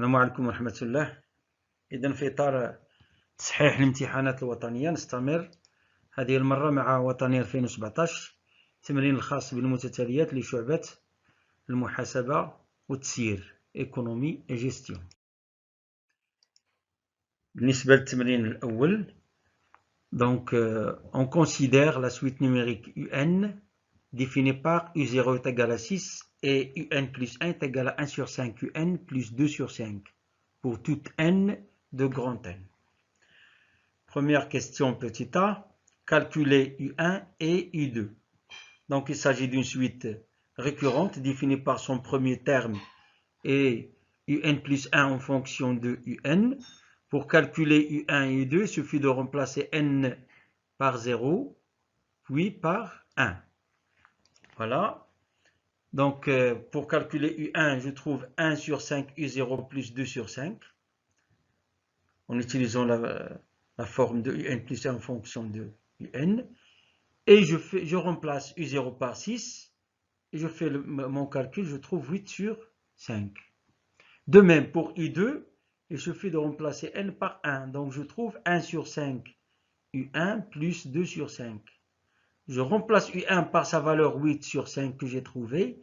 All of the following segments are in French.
السلام عليكم ورحمة الله. إذن في إطار تصحيح الامتحانات الوطنية نستمر هذه المرة مع وطنية 2017 التمرين الخاص بالمتتاليات لشعبة المحاسبة والتسيير إيكونومي جيستيون. بالنسبة للتمرين الأول donc on considère la suite numérique UN définie par U0 est égal à 6 et UN plus 1 est égal à 1 sur 5 UN plus 2 sur 5 pour toute N de grand N. Première question petit a, calculer U1 et U2. Donc il s'agit d'une suite récurrente définie par son premier terme et UN plus 1 en fonction de UN. Pour calculer U1 et U2, il suffit de remplacer N par 0, puis par 1. Voilà. Donc, pour calculer U1, je trouve 1 sur 5 U0 plus 2 sur 5. En utilisant la forme de UN plus 1 en fonction de UN. Et je remplace U0 par 6. Et je fais mon calcul, je trouve 8 sur 5. De même, pour U2, il suffit de remplacer N par 1. Donc, je trouve 1 sur 5 U1 plus 2 sur 5. Je remplace U1 par sa valeur 8 sur 5 que j'ai trouvé.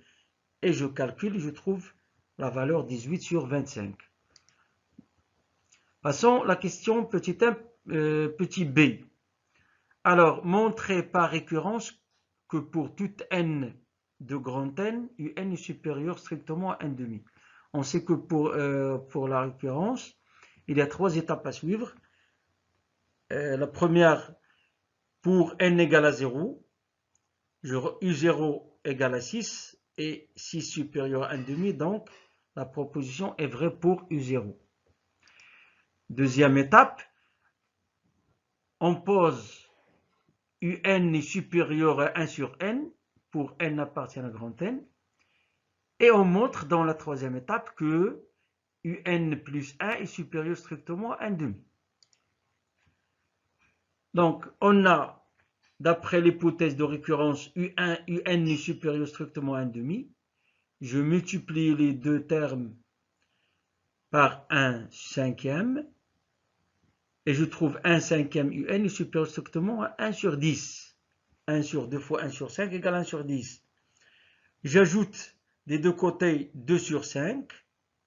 Et je calcule, je trouve la valeur 18 sur 25. Passons à la question petit 1, petit b. Alors, montrer par récurrence que pour toute n de grand N, UN est supérieur strictement à 1,5. On sait que pour la récurrence, il y a 3 étapes à suivre. La première, pour n égale à 0, U0 égale à 6 et 6 supérieur à 1,5, donc la proposition est vraie pour U0. Deuxième étape, on pose UN est supérieur à 1 sur N pour N appartient à grand N. Et on montre dans la troisième étape que UN plus 1 est supérieur strictement à 1,5. Donc, on a, d'après l'hypothèse de récurrence, UN est supérieur strictement à 1,5. Je multiplie les deux termes par 1 cinquième. Et je trouve 1 cinquième UN est supérieur strictement à 1 sur 10. 1 sur 2 fois 1 sur 5 égale 1 sur 10. J'ajoute des deux côtés 2 sur 5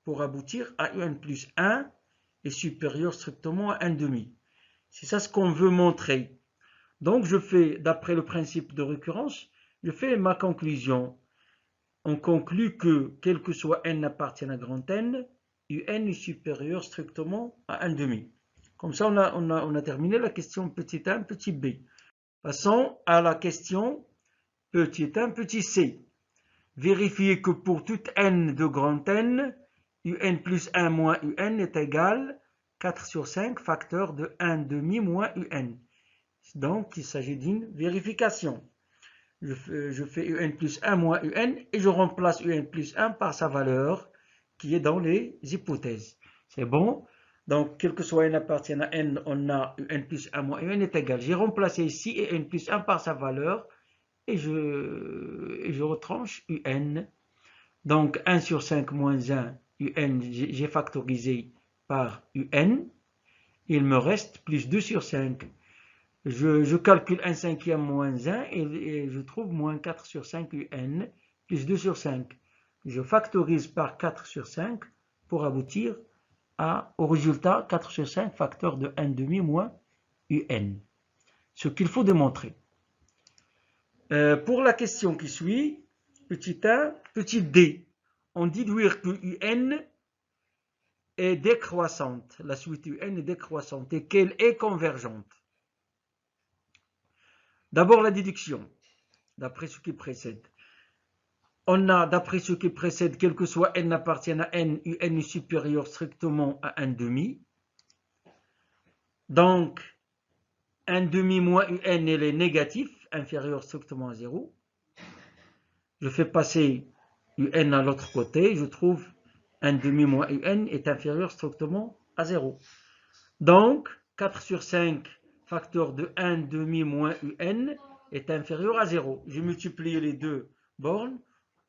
pour aboutir à UN plus 1 est supérieur strictement à 1,5. C'est ça ce qu'on veut montrer. Donc je fais, d'après le principe de récurrence, je fais ma conclusion. On conclut que, quel que soit N appartient à grand N, UN est supérieur strictement à 1,5. Comme ça, on a terminé la question petit 1, petit b. Passons à la question petit 1, petit c. Vérifier que pour toute n de grand N, UN plus 1 moins UN est égal 4 sur 5 facteur de 1,5 moins UN. Donc, il s'agit d'une vérification. Je fais UN plus 1 moins UN et je remplace UN plus 1 par sa valeur qui est dans les hypothèses. C'est bon? Donc, quel que soit n appartient à n, on a UN plus 1 moins UN est égal. J'ai remplacé ici UN plus 1 par sa valeur et je retranche UN. Donc, 1 sur 5 moins 1, UN, j'ai factorisé par UN. Il me reste plus 2 sur 5. Je calcule 1 cinquième moins 1 et je trouve moins 4 sur 5 UN plus 2 sur 5. Je factorise par 4 sur 5 pour aboutir au résultat 4 sur 5 facteur de 1,5 moins UN. Ce qu'il faut démontrer. Pour la question qui suit, petit a, petit d, on dit déduire que UN est décroissante. La suite UN est décroissante et qu'elle est convergente. D'abord la déduction, d'après ce qui précède. On a, d'après ce qui précède, quel que soit n appartient à n, UN est supérieur strictement à 1,5. Donc, 1,5 moins UN, elle est négatif, inférieur strictement à 0. Je fais passer UN à l'autre côté, je trouve 1,5 moins UN est inférieur strictement à 0. Donc, 4 sur 5 facteur de 1,5 moins UN est inférieur à 0. Je multiplie les deux bornes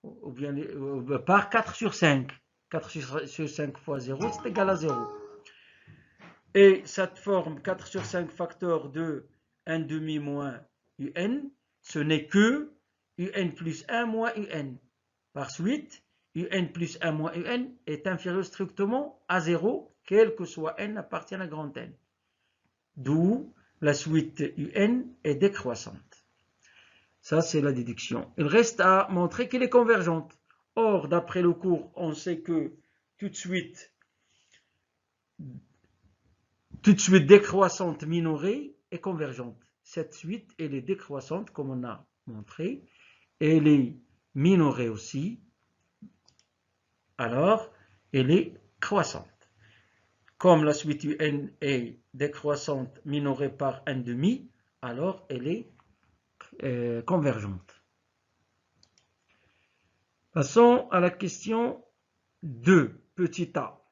ou bien par 4 sur 5. 4 sur 5 fois 0, c'est égal à 0. Et cette forme 4 sur 5 facteur de 1 demi moins un, ce n'est que un plus 1 moins un. Par suite, un plus 1 moins un est inférieur strictement à 0, quel que soit n appartient à grand N. D'où la suite un est décroissante. Ça, c'est la déduction. Il reste à montrer qu'elle est convergente. Or, d'après le cours, on sait que tout de suite décroissante minorée est convergente. Cette suite, elle est décroissante, comme on a montré. Elle est minorée aussi. Alors, elle est croissante. Comme la suite un est décroissante minorée par 1,5, alors elle est convergente. Passons à la question 2, petit a.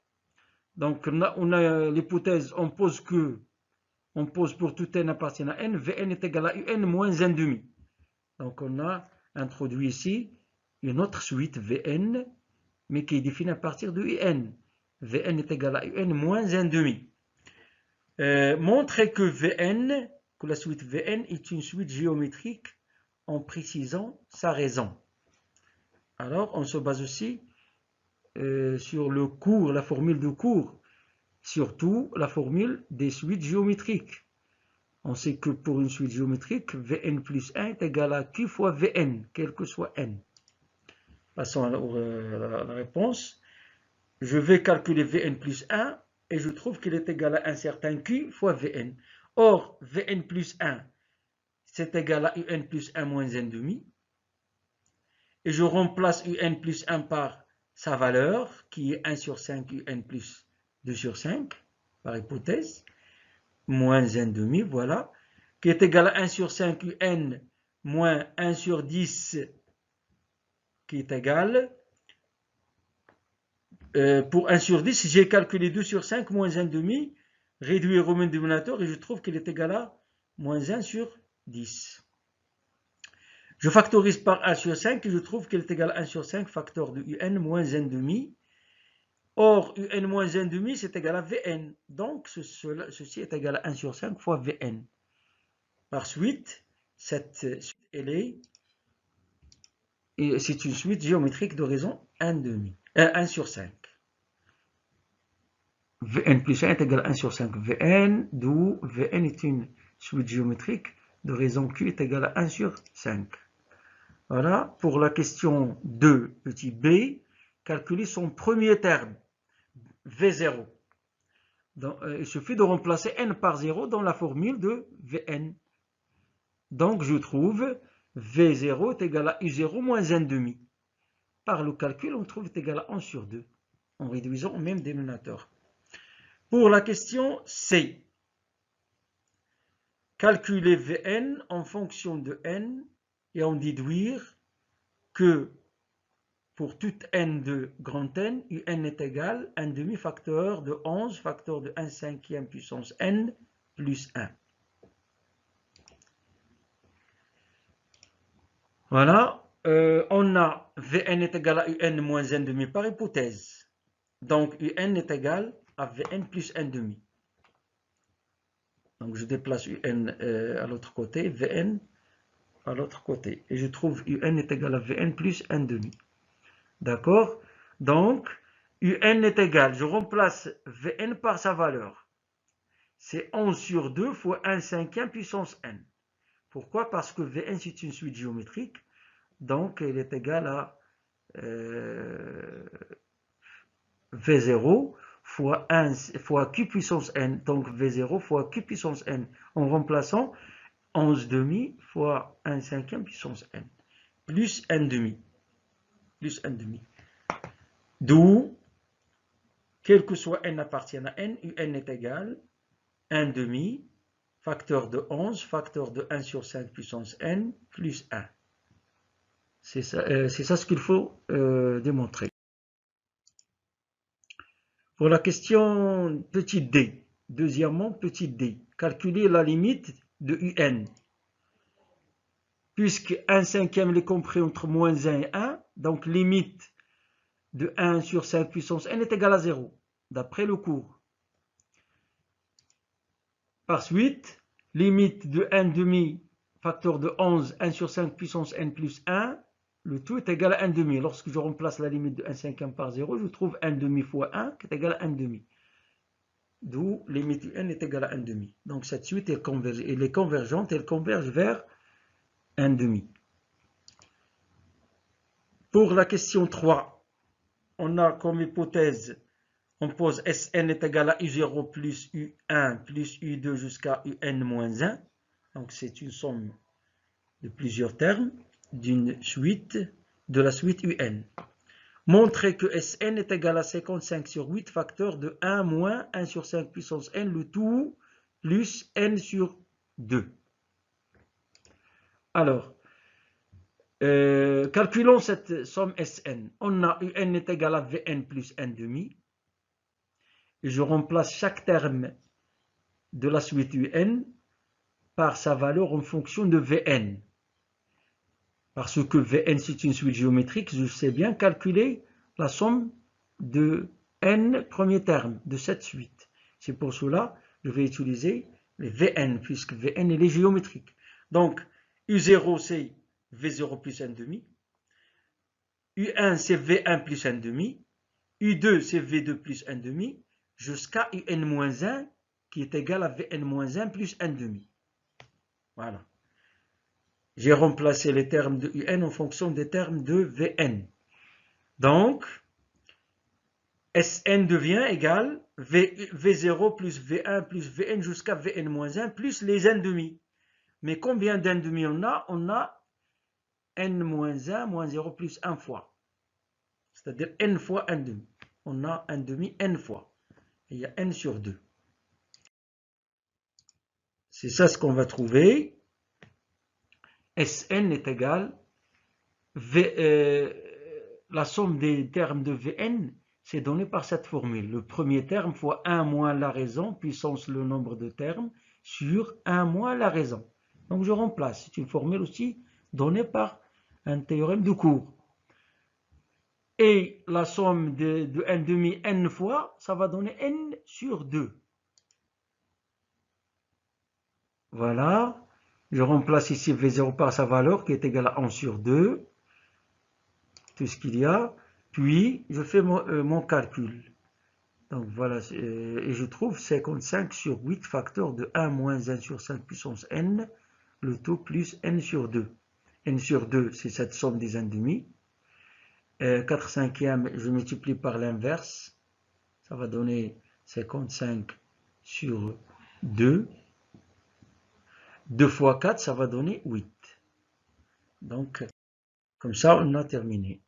Donc, on a l'hypothèse, on pose pour tout n appartient à n, Vn est égal à un moins 1,5. Donc, on a introduit ici une autre suite Vn, mais qui est définie à partir de un. Vn est égal à un moins 1,5. Montrer que la suite Vn est une suite géométrique en précisant sa raison. Alors, on se base aussi sur le cours, la formule de cours, surtout la formule des suites géométriques. On sait que pour une suite géométrique, Vn plus 1 est égal à Q fois Vn, quel que soit n. Passons à la réponse. Je vais calculer Vn plus 1 et je trouve qu'il est égal à un certain Q fois Vn. Or, Vn plus 1, c'est égal à un plus 1 moins 1,5. Et je remplace un plus 1 par sa valeur, qui est 1 sur 5 un plus 2 sur 5, par hypothèse, moins 1,5, voilà, qui est égal à 1 sur 5 un moins 1 sur 10, qui est égal, pour 1 sur 10, j'ai calculé 2 sur 5 moins 1,5, réduire au même dénominateur, et je trouve qu'il est égal à moins 1 sur 10. Je factorise par 1 sur 5 et je trouve qu'il est égal à 1 sur 5 facteur de un moins 1,5. Or, un moins 1,5, c'est égal à Vn. Donc, ceci est égal à 1 sur 5 fois Vn. Par suite, cette suite, c'est une suite géométrique de raison 1 sur 5. Vn plus 1 est égal à 1 sur 5 Vn, d'où Vn est une suite géométrique de raison Q est égal à 1 sur 5. Voilà, pour la question 2, petit b, calculer son premier terme, V0. Donc, il suffit de remplacer n par 0 dans la formule de Vn. Donc, je trouve V0 est égal à U0 moins 1,5. Par le calcul, on trouve est égal à 1 sur 2, en réduisant au même dénominateur. Pour la question C, calculer Vn en fonction de n et en déduire que pour tout n de grand N, un est égal à un demi-facteur de 11, facteur de 1 cinquième puissance n plus 1. Voilà, on a Vn est égal à un moins 1,5 par hypothèse. Donc un est égal à Vn plus 1,5. Donc je déplace un à l'autre côté, Vn à l'autre côté. Et je trouve un est égal à Vn plus 1,5. D'accord? Donc, un est égal, je remplace Vn par sa valeur. C'est 11 sur 2 fois 1 cinquième puissance n. Pourquoi? Parce que Vn c'est une suite géométrique. Donc, elle est égale à V0 fois 1 fois Q puissance n. Donc, V0 fois Q puissance n. En remplaçant 11 demi fois 1 cinquième puissance n. Plus 1 demi. Plus 1 demi. D'où, quel que soit n appartient à n, un est égal à 1 demi, facteur de 11, facteur de 1 sur 5 puissance n, plus 1. C'est ça ce qu'il faut démontrer. Pour la question petit d, deuxièmement petit d, calculer la limite de un. Puisque 1 cinquième est compris entre moins 1 et 1, donc limite de 1 sur 5 puissance n est égal à 0, d'après le cours. Par suite, limite de 1 demi facteur de 11, 1 sur 5 puissance n plus 1, le tout est égal à 1 demi. Lorsque je remplace la limite de 1 cinquième par 0, je trouve 1 demi fois 1 qui est égal à 1 demi. D'où limite un est égal à 1 demi. Donc cette suite elle est convergente, elle converge vers 1 demi. Pour la question 3, on a comme hypothèse, on pose Sn est égal à U0 plus U1 plus U2 jusqu'à Un moins 1. Donc c'est une somme de plusieurs termes d'une suite, de la suite Un. Montrer que Sn est égal à 55 sur 8 facteur de 1 moins 1 sur 5 puissance n, le tout plus n sur 2. Alors, calculons cette somme Sn. On a Un est égal à Vn plus 1 demi. Et je remplace chaque terme de la suite Un par sa valeur en fonction de Vn. Parce que Vn c'est une suite géométrique, je sais bien calculer la somme de n premiers termes de cette suite. C'est pour cela que je vais utiliser les Vn, puisque Vn est géométrique. Donc, U0 c'est V0 plus 1 demi. U1 c'est V1 plus 1 demi. U2 c'est V2 plus 1 demi. Jusqu'à Un moins 1 qui est égal à Vn moins 1 plus 1 demi. Voilà. J'ai remplacé les termes de Un en fonction des termes de Vn. Donc, Sn devient égal V0 plus V1 plus Vn jusqu'à Vn moins 1 plus les n demi. Mais combien d'n demi on a? On a n moins 1 moins 0 plus 1 fois. C'est-à-dire n fois n demi. On a n demi n fois. Et il y a n sur 2. C'est ça ce qu'on va trouver. Sn est égal la somme des termes de Vn, c'est donné par cette formule. Le premier terme fois 1 moins la raison, puissance le nombre de termes, sur 1 moins la raison. Donc je remplace. C'est une formule aussi donnée par un théorème de cours. Et la somme de n demi n fois, ça va donner n sur 2. Voilà. Je remplace ici V0 par sa valeur qui est égale à 1 sur 2. Tout ce qu'il y a. Puis, je fais mon calcul. Donc voilà, et je trouve 55 sur 8 facteur de 1 moins 1 sur 5 puissance n, le tout plus n sur 2. N sur 2, c'est cette somme des n demi. 4 cinquièmes, je multiplie par l'inverse. Ça va donner 55 sur 2. 2 fois 4, ça va donner 8. Donc, comme ça, on a terminé.